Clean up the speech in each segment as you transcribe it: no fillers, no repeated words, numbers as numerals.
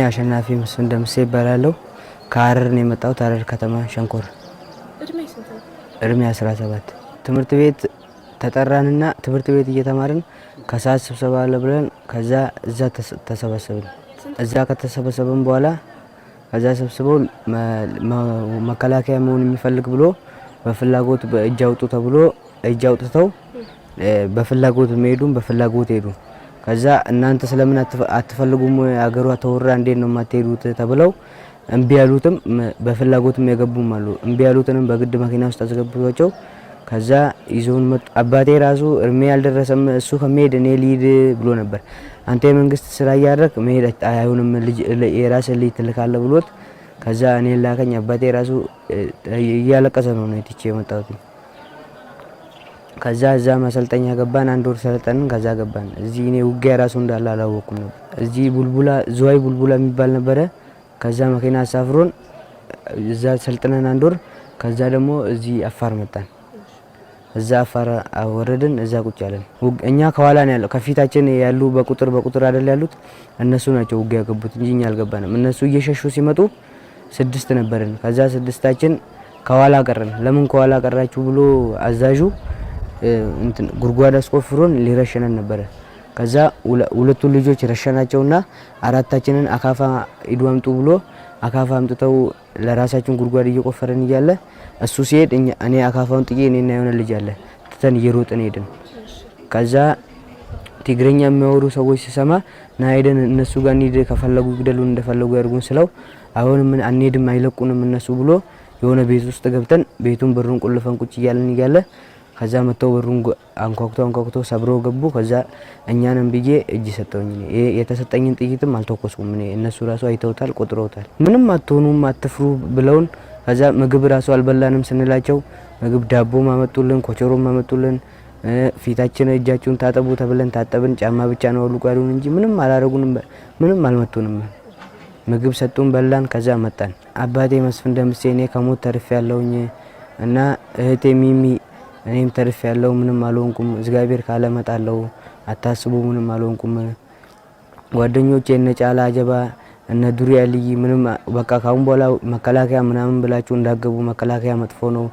አሸናፊ መስፍን ደምሴ ይባላለሁ። ከሀረር ነው የመጣሁት። ሀረር ከተማ ሸንኮር። እድሜ 17። ትምህርት ቤት ተጠራንና ትምህርት ቤት እየተማርን ከሰዓት ስብሰባ አለ ብለን ከዛ እዛ ተሰበሰብን። እዛ ከተሰበሰብን በኋላ ከዛ ሰብስበው መከላከያ መሆን የሚፈልግ ብሎ በፍላጎት በእጅ አውጡ ተብሎ እጅ አውጥተው በፍላጎት መሄዱን በፍላጎት ሄዱ። ከዛ እናንተ ስለምን አትፈልጉም አገሯ ተወራ እንዴት ነው የማትሄዱት ተብለው እምቢ ያሉትም በፍላጎትም የገቡም አሉ። እምቢ ያሉትንም በግድ መኪና ውስጥ አስገብቷቸው ከዛ ይዞን መጡ። አባቴ ራሱ እርሜ ያልደረሰም እሱ ከመሄድ እኔ ልሂድ ብሎ ነበር። አንተ የመንግስት ስራ እያደረክ መሄድ አይሆንም የራስህ ልጅ ትልካለህ ብሎት ከዛ እኔ ላከኝ። አባቴ ራሱ እያለቀሰ ነው ትቼ የመጣሁት። ከዛ እዛ ማሰልጠኛ ገባን። 1 ወር ሰለጠንን። ከዛ ገባን። እዚህ እኔ ውጊያ ራሱ እንዳለ አላወኩም ነበር። እዚህ ቡልቡላ ዝዋይ ቡልቡላ የሚባል ነበረ። ከዛ መኪና አሳፍሮን እዛ ሰልጥነን 1 ወር። ከዛ ደግሞ እዚህ አፋር መጣን። እዛ አፋር ወረድን። እዛ ቁጭ አለን። እኛ ከኋላ ነው ያለው። ከፊታችን ያሉ በቁጥር አይደል ያሉት እነሱ ናቸው ውጊያ ገቡት እንጂ እኛ አልገባንም። እነሱ እየሸሹ ሲመጡ 6 ነበርን። ከዛ 6ታችን ከኋላ ቀረን። ለምን ከኋላ ቀራችሁ ብሎ አዛዡ ጉድጓድ አስቆፍሮን ሊረሽነን ነበረ። ከዛ ሁለቱ ልጆች ረሸናቸውና 4ታችንን አካፋ ሂዱ አምጡ ብሎ አካፋ አምጥተው ለራሳችን ጉድጓድ እየቆፈረን እያለ እሱ ሲሄድ እኔ አካፋውን ጥዬ እኔና የሆነ ልጅ አለ ትተን እየሮጥን ሄድን። ከዛ ትግረኛ የሚያወሩ ሰዎች ሲሰማ ና ሄደን እነሱ ጋር እንሂድ ከፈለጉ ይግደሉን እንደፈለጉ ያርጉን ስለው አሁን ምን አንሄድም አይለቁንም እነሱ ብሎ የሆነ ቤት ውስጥ ገብተን ቤቱን በሩን ቁልፈን ቁጭ እያልን እያለ ከዛ መተው በሩን አንኳኩቶ ሰብረው ገቡ። ከዛ እኛንም ብዬ እጅ ሰጠውኝ። የተሰጠኝን ጥይትም አልተኮስኩም። እነሱ ራሱ አይተውታል፣ ቆጥረውታል። ምንም አትሆኑም አትፍሩ ብለውን ከዛ ምግብ ራሱ አልበላንም ስንላቸው ምግብ ዳቦ ማመጡልን፣ ኮቸሮ ማመጡልን። ፊታችን እጃችሁን ታጠቡ ተብለን ታጠብን። ጫማ ብቻ ነው አውልቁ ያሉን እንጂ ምንም አላረጉንም፣ ምንም አልመቱንም። ምግብ ሰጡን፣ በላን። ከዛ መጣን። አባቴ መስፍን ደምሴ እኔ ከሞት ተርፌ ያለውኝ እና እህቴ ሚሚ እኔም ተርፌ ያለው ምንም አልሆንኩም። እግዚአብሔር ካለ መጣለው አታስቡ፣ ምንም አልሆንኩም። ጓደኞቼ እነ ጫላ አጀባ እነ ዱሪያ ልይ ምንም በቃ ካሁን በኋላ መከላከያ ምናምን ብላችሁ እንዳገቡ መከላከያ መጥፎ ነው፣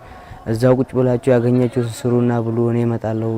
እዛው ቁጭ ብላችሁ ያገኛችሁ ስሩና ብሉ፣ እኔ መጣለው